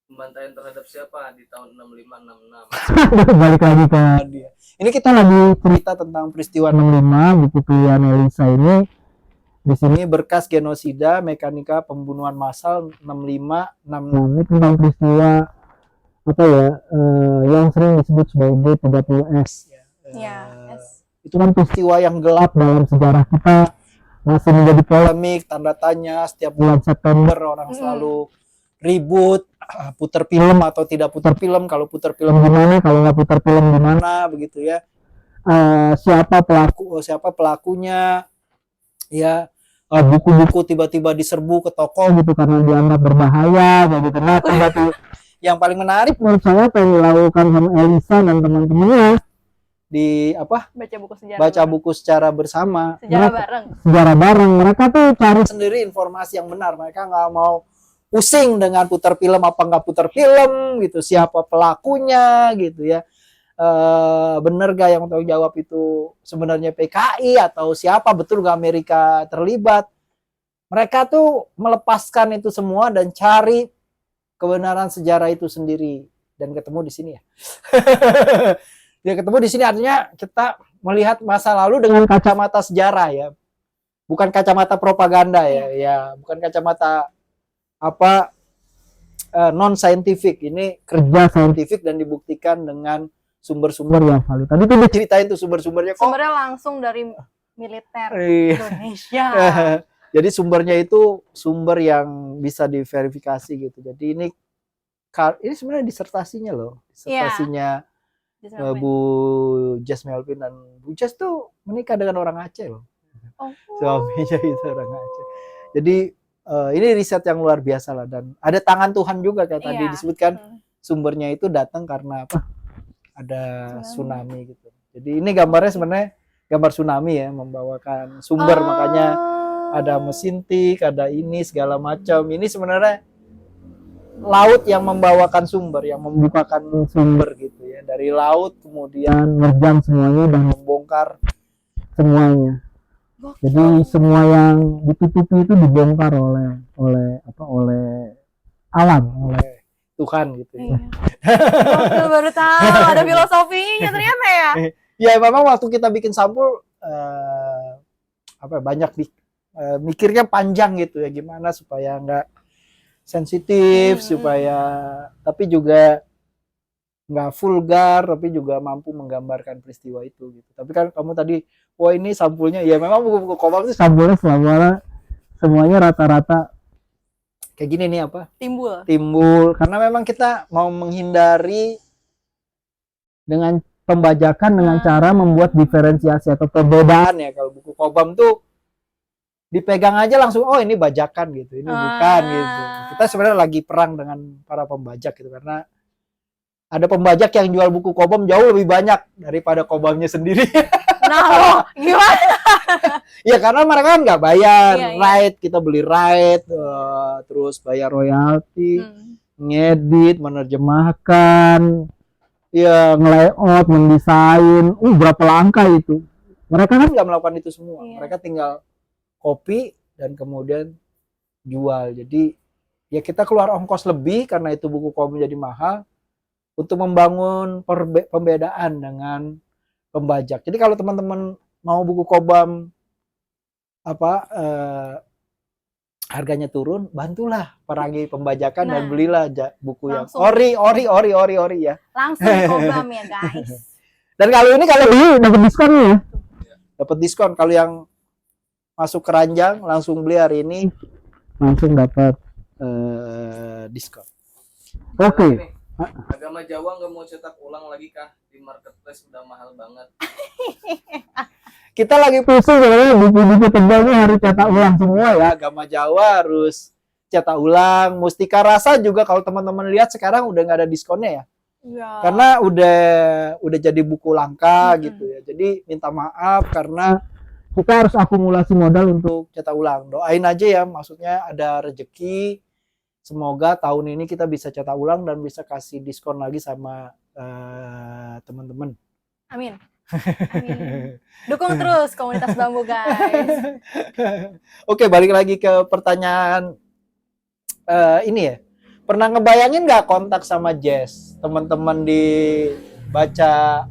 A: Pembantaian terhadap siapa di tahun 6566?
B: Balik lagi ke dia. Ini kita lagi cerita tentang peristiwa 65, buku pilihan Elisa ini. Di sini berkas genosida, mekanika pembunuhan massal 6566. Ini tentang peristiwa apa ya, yang sering disebut sebagai 30S.
C: Ya,
B: Itu kan peristiwa yang gelap dalam sejarah kita, masih menjadi polemik, tanda tanya. Setiap bulan September orang selalu ribut, putar film atau tidak putar film, kalau putar film gimana, kalau nggak putar film gimana, begitu ya. Siapa pelakunya, ya. Buku-buku tiba-tiba diserbu ke toko gitu karena dianggap berbahaya, gitu. Nah, yang paling menarik menurut saya apa yang dilakukan sama Elisa dan teman-temannya di baca buku secara bersama, sejarah bareng. Mereka tuh cari sendiri informasi yang benar. Mereka nggak mau pusing dengan putar film apa nggak putar film gitu, siapa pelakunya gitu ya, bener gak yang tanggung jawab itu sebenarnya PKI atau siapa, betul gak Amerika terlibat. Mereka tuh melepaskan itu semua dan cari kebenaran sejarah itu sendiri, dan ketemu di sini ya. Dia ketemu di sini artinya kita melihat masa lalu dengan kacamata sejarah ya, bukan kacamata propaganda ya, bukan kacamata non saintifik. Ini kerja saintifik dan dibuktikan dengan sumber-sumber yang valid. Tadi tuh diceritain tuh sumbernya kok.
C: Sumbernya langsung dari militer Indonesia.
B: Jadi sumbernya itu sumber yang bisa diverifikasi gitu. Jadi ini sebenarnya disertasinya loh, disertasinya Bu Jas Melvin, dan Bu Jas tuh menikah dengan orang Aceh loh. Suaminya itu orang Aceh. Jadi ini riset yang luar biasa lah, dan ada tangan Tuhan juga kayak tadi disebutkan. Sumbernya itu datang karena apa? Ada tsunami gitu. Jadi ini gambarnya sebenarnya gambar tsunami ya, membawakan sumber, makanya ada mesin tik, ada ini segala macam. Ini sebenarnya laut yang membawakan sumber, yang membukakan sumber gitu ya. Dari laut kemudian nerjang semuanya dan membongkar semuanya. Jadi semua yang ditutupi itu dibongkar oleh alam, oleh Tuhan gitu ya.
C: Gokil, baru tahu ada filosofinya ternyata ya.
B: Ya memang waktu kita bikin sampul banyak mikirnya panjang gitu ya, gimana supaya nggak sensitif, supaya tapi juga nggak vulgar, tapi juga mampu menggambarkan peristiwa itu gitu. Tapi kan kamu tadi, wah ini sampulnya, ya memang buku-buku Kobam itu sampulnya semuanya rata-rata kayak gini nih timbul karena memang kita mau menghindari dengan pembajakan dengan cara membuat diferensiasi atau perbedaan ya. Kalau buku Kobam tuh dipegang aja langsung, oh ini bajakan gitu, ini bukan gitu. Kita sebenarnya lagi perang dengan para pembajak gitu, karena ada pembajak yang jual buku Kobam jauh lebih banyak daripada Kobamnya sendiri.
C: Nah, gimana?
B: Ya karena mereka kan nggak bayar right, kita beli right, terus bayar royalti, ngedit, menerjemahkan, ya nge-layout, mendesain, berapa langkah itu. Mereka kan nggak melakukan itu semua, mereka tinggal copy dan kemudian jual. Jadi ya kita keluar ongkos lebih karena itu buku Kobam jadi mahal untuk membangun pembedaan dengan pembajak. Jadi kalau teman-teman mau buku Kobam harganya turun, bantulah perangi pembajakan dan belilah buku langsung. Yang ori ya.
C: Langsung Kobam ya guys.
B: Dan kalau ini dapat diskon ya. Dapat diskon kalau yang masuk keranjang langsung beli hari ini langsung dapat diskon. Oke.
A: Agama Jawa nggak mau cetak ulang lagi kah? Di marketplace udah mahal banget.
B: Kita lagi pusing sebenarnya, buku-buku tebalnya harus cetak ulang semua ya. Agama Jawa harus cetak ulang. Mustika Rasa juga kalau teman-teman lihat sekarang udah nggak ada diskonnya ya. Karena udah jadi buku langka gitu ya. Jadi minta maaf karena kita harus akumulasi modal untuk cetak ulang. Doain aja ya, maksudnya ada rezeki. Semoga tahun ini kita bisa cetak ulang dan bisa kasih diskon lagi sama teman-teman.
C: Amin. Amin. Dukung terus komunitas bambu guys.
B: Oke, balik lagi ke pertanyaan ini ya. Pernah ngebayangin nggak kontak sama Jess? Teman-teman di baca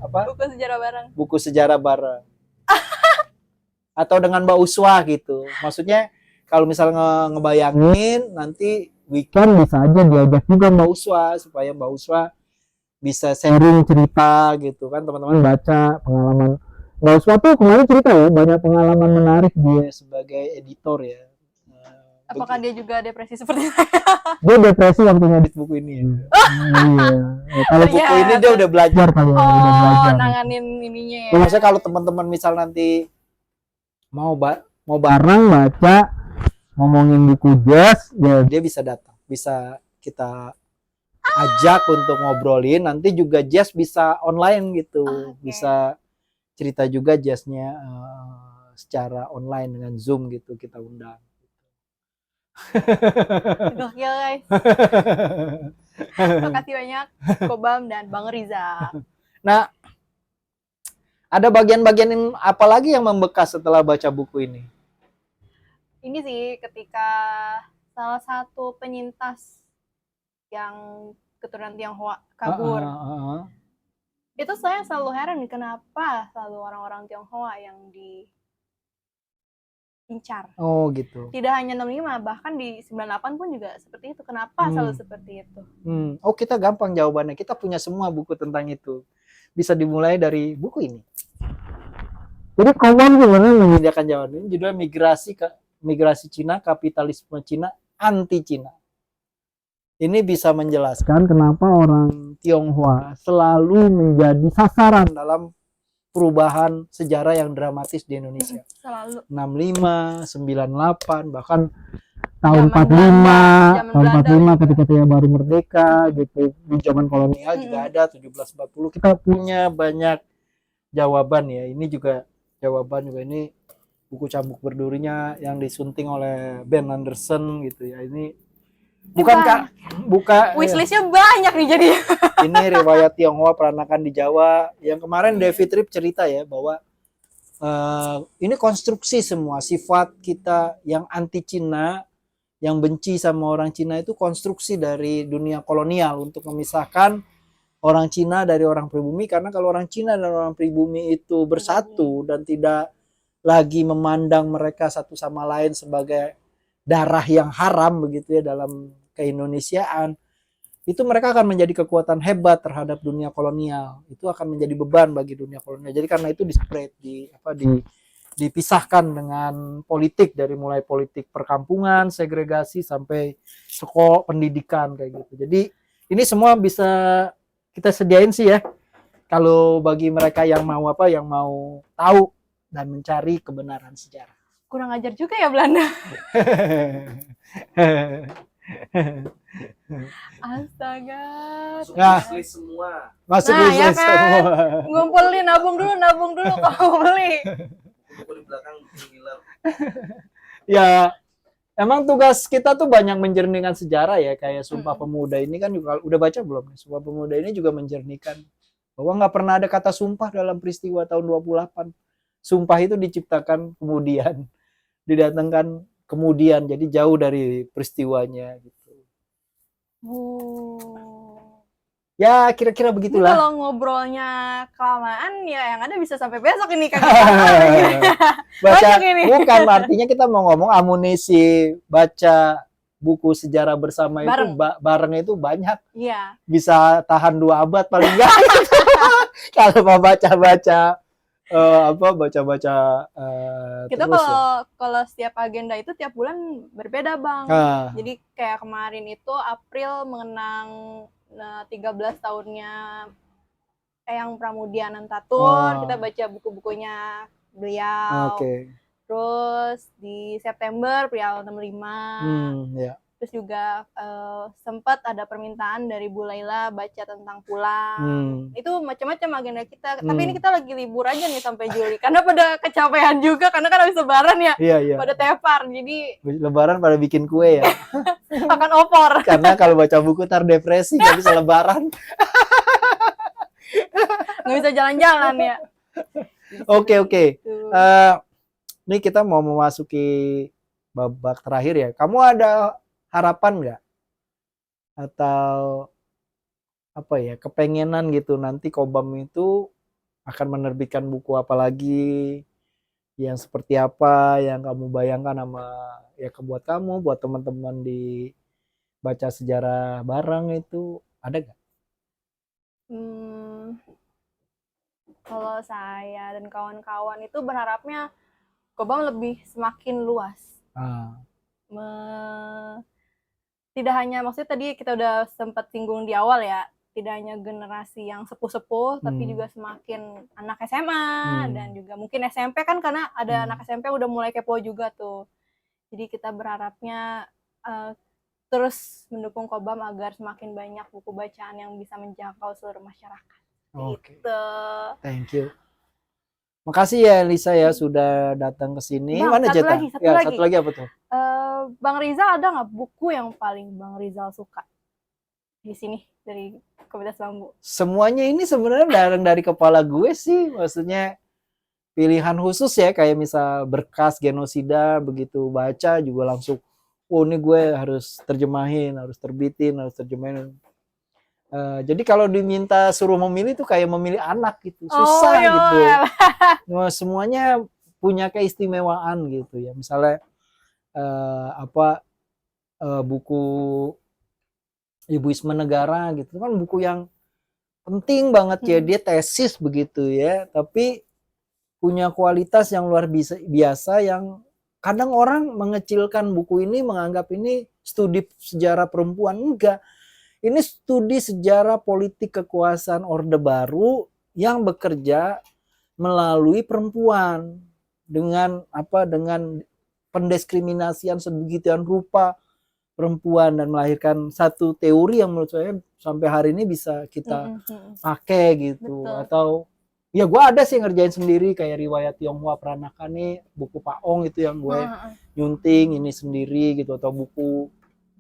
B: buku sejarah bareng. Atau dengan Mbak Uswa gitu. Maksudnya kalau misalnya ngebayangin nanti weekend bisa aja diajak juga Mbak Uswa supaya Mbak Uswa bisa sharing cerita gitu kan, teman-teman baca pengalaman Mbak Uswa tuh kemarin cerita ya, banyak pengalaman menarik dia sebagai editor ya.
C: Apakah dia juga depresi seperti saya?
B: Dia depresi waktu ngedit buku ini ya. Iya. Kalau buku ini dia udah belajar udah belajar.
C: Nanganin ininya ya.
B: Maksudnya kalau teman-teman misal nanti mau bareng baca ngomongin buku Jess, ya dia bisa datang, bisa kita ajak untuk ngobrolin. Nanti juga Jess bisa online gitu, bisa cerita juga Jessnya secara online dengan Zoom gitu, kita undang.
C: Gokil guys. Terima kasih banyak Kobam dan Bang Riza.
B: Nah, ada bagian-bagian apa lagi yang membekas setelah baca buku ini?
C: Ini sih ketika salah satu penyintas yang keturunan Tionghoa kabur. Itu saya selalu heran kenapa selalu orang-orang Tionghoa yang diincar.
B: Oh gitu.
C: Tidak hanya 65, bahkan di 98 pun juga seperti itu. Kenapa selalu seperti itu?
B: Oh, kita gampang jawabannya. Kita punya semua buku tentang itu. Bisa dimulai dari buku ini. Jadi Kobam sebenarnya menyediakan jawaban. Ini judulnya Migrasi Cina, Kapitalisme Cina, Anti Cina. Ini bisa menjelaskan kenapa orang Tionghoa selalu menjadi sasaran dalam perubahan sejarah yang dramatis di Indonesia.
C: Selalu.
B: 65, 98, bahkan tahun 45, tahun 45 ketika dia baru merdeka gitu. Di zaman kolonial juga ada 1740. Kita punya banyak jawaban ya. Ini juga jawaban juga ini buku Cambuk Berdurinya yang disunting oleh Ben Anderson gitu ya. Ini bukan Kak,
C: wishlistnya banyak nih jadi.
B: Ini riwayat Tionghoa peranakan di Jawa. Yang kemarin David Tripp cerita ya bahwa ini konstruksi semua sifat kita yang anti Cina, yang benci sama orang Cina itu konstruksi dari dunia kolonial untuk memisahkan orang Cina dari orang pribumi. Karena kalau orang Cina dan orang pribumi itu bersatu dan tidak lagi memandang mereka satu sama lain sebagai darah yang haram begitu ya dalam keindonesiaan, itu mereka akan menjadi kekuatan hebat terhadap dunia kolonial. Itu akan menjadi beban bagi dunia kolonial. Jadi karena itu dipisahkan dengan politik, dari mulai politik perkampungan, segregasi sampai sekolah pendidikan kayak gitu. Jadi ini semua bisa kita sediain sih ya. Kalau bagi mereka yang mau tahu dan mencari kebenaran sejarah.
C: Kurang ajar juga ya Belanda. Astaga.
A: Wishlist semua.
B: Masuk
C: Nah, ya
B: wishlist
C: kan?
B: semua.
C: Ngumpulin, nabung dulu kalau beli.
A: Buku di belakang ngiler.
B: Ya, emang tugas kita tuh banyak menjernihkan sejarah ya, kayak Sumpah Pemuda ini kan juga udah baca belum? Sumpah Pemuda ini juga menjernihkan bahwa nggak pernah ada kata sumpah dalam peristiwa tahun 28. Sumpah itu diciptakan kemudian, didatangkan kemudian, jadi jauh dari peristiwanya gitu. Ya kira-kira begitulah.
C: Kalau ngobrolnya kelamaan ya yang ada bisa sampai besok ini kan.
B: Baca ini. Bukan, artinya kita mau ngomong amunisi baca buku sejarah bersama bareng. Itu bareng itu banyak.
C: Iya.
B: Bisa tahan 2 abad paling enggak. Kalau mau baca-baca
C: kita kalau setiap agenda itu tiap bulan berbeda Bang. Jadi kayak kemarin itu April mengenang 13 tahunnya Eyang Pramudia Anantatur. Kita baca buku-bukunya beliau. Terus di September Prial 65. Ya. Terus juga sempat ada permintaan dari Bu Laila baca tentang pulang. Itu macam-macam agenda kita. Tapi ini kita lagi libur aja nih sampai Juli. Karena pada kecapean juga, karena kan habis lebaran ya. Iya. Pada tepar, jadi
B: lebaran pada bikin kue ya.
C: Makan opor.
B: Karena kalau baca buku ntar depresi, nggak bisa lebaran.
C: Nggak bisa jalan-jalan ya.
B: Oke. Ini kita mau memasuki babak terakhir ya. Kamu ada harapan nggak atau kepengenan gitu nanti Kobam itu akan menerbitkan buku apa lagi, yang seperti apa yang kamu bayangkan sama buat kamu, buat teman-teman di baca sejarah bareng itu ada nggak?
C: Kalau saya dan kawan-kawan itu berharapnya Kobam lebih semakin luas. Tidak hanya, maksudnya tadi kita udah sempat singgung di awal ya, tidak hanya generasi yang sepuh-sepuh, tapi juga semakin anak SMA dan juga mungkin SMP kan, karena ada anak SMP udah mulai kepo juga tuh. Jadi kita berharapnya terus mendukung Kobam agar semakin banyak buku bacaan yang bisa menjangkau seluruh masyarakat. Gitu.
B: Thank you. Makasih ya Lisa ya sudah datang ke sini. Mana Jeta? Satu lagi apa tuh?
C: Bang Rizal ada nggak buku yang paling Bang Rizal suka di sini dari Komunitas Bambu?
B: Semuanya ini sebenarnya dari kepala gue sih, maksudnya pilihan khusus ya, kayak misal Berkas Genosida, begitu baca juga langsung, ini gue harus terjemahin, harus terbitin, harus terjemahin. Jadi kalau diminta suruh memilih tuh kayak memilih anak gitu, susah gitu. Nah, semuanya punya keistimewaan gitu ya. Misalnya buku Ibu Isma Negara gitu kan buku yang penting banget ya, dia tesis begitu ya, tapi punya kualitas yang luar biasa yang kadang orang mengecilkan buku ini, menganggap ini studi sejarah perempuan. Enggak. Ini studi sejarah politik kekuasaan Orde Baru yang bekerja melalui perempuan dengan pendiskriminasian sebegituan rupa perempuan, dan melahirkan satu teori yang menurut saya sampai hari ini bisa kita pakai gitu. Betul. Atau Ya gue ada sih ngerjain sendiri kayak riwayat Tionghoa Peranakan nih, buku Pak Ong itu yang gue nyunting ini sendiri gitu, atau buku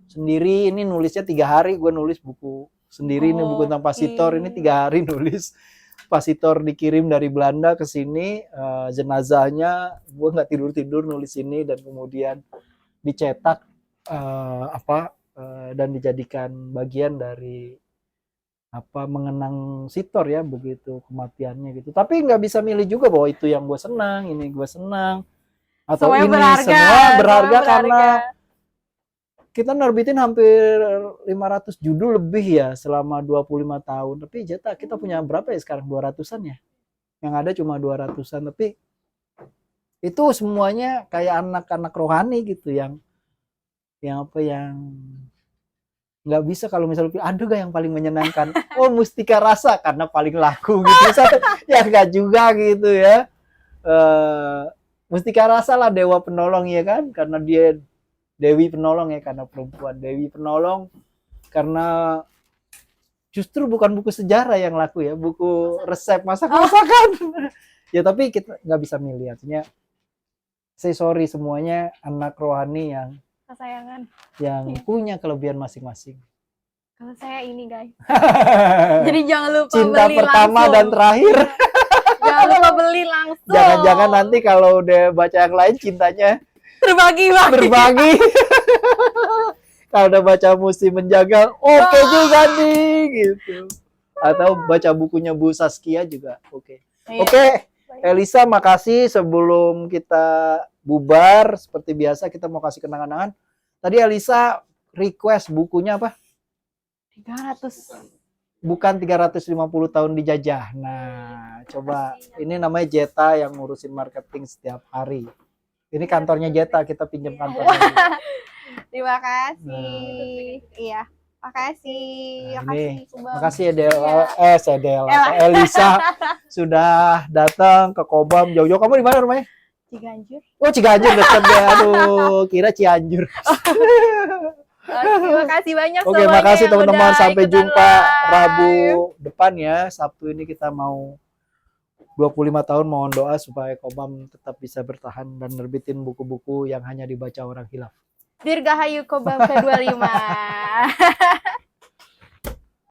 B: sendiri ini nulisnya 3 hari gue nulis buku sendiri. Ini buku tentang Pasitor ini 3 hari nulis. Pasitor dikirim dari Belanda ke sini, jenazahnya gue nggak tidur nulis ini, dan kemudian dicetak dan dijadikan bagian dari mengenang Sitor ya, begitu kematiannya gitu. Tapi nggak bisa milih juga bahwa itu yang gue senang, ini gue senang, atau
C: Semuanya
B: ini
C: berharga,
B: semua berharga karena kita nerbitin hampir 500 judul lebih ya selama 25 tahun. Tapi cetak kita punya berapa ya sekarang, 200-an ya? Yang ada cuma 200-an, tapi itu semuanya kayak anak-anak rohani gitu yang nggak bisa kalau misalnya ada gak yang paling menyenangkan, oh Mustika Rasa karena paling laku gitu. Ya nggak juga gitu ya. Mustika Rasa lah dewa penolong ya kan, karena dia Dewi penolong ya karena perempuan, Dewi penolong karena justru bukan buku sejarah yang laku ya, buku resep masakan. Ya tapi kita nggak bisa milih, artinya say sorry semuanya anak rohani yang
C: kesayangan
B: yang punya kelebihan masing-masing.
C: Kalau saya ini guys, jadi jangan lupa
B: Cinta
C: beli
B: pertama
C: langsung.
B: dan terakhir.
C: Jangan lupa beli langsung.
B: Jangan-jangan nanti kalau udah baca yang lain cintanya berbagi. Kalau udah baca Musim Menjaga, oke juga nih gitu. Atau baca bukunya Bu Saskia juga oke.
C: Iya.
B: Oke, Elisa makasih. Sebelum kita bubar seperti biasa kita mau kasih kenang-kenangan. Tadi Elisa request bukunya apa?
C: 300.
B: Bukan 350 tahun dijajah. Nah, coba ini namanya Jeta yang ngurusin marketing setiap hari. Ini kantornya Jeta, kita pinjam kantornya.
C: Terima kasih. Iya. Makasih.
B: Nah, ini,
C: Kubang.
B: makasih ya Elisa sudah datang ke Kobam jauh-jauh. Kamu di mana rumahnya?
C: Ciganjur.
B: Oh, Ciganjur dekat ya. Aduh, kira Cianjur.
C: Terima kasih banyak
B: Oke,
C: semuanya
B: makasih
C: yang
B: teman-teman.
C: udah
B: Sampai
C: ikutan
B: jumpa
C: live.
B: Rabu depan ya. Sabtu ini kita mau 25 tahun, mohon doa supaya Kobam tetap bisa bertahan dan nerbitin buku-buku yang hanya dibaca orang hilaf.
C: Dirgahayu Kobam ke-25.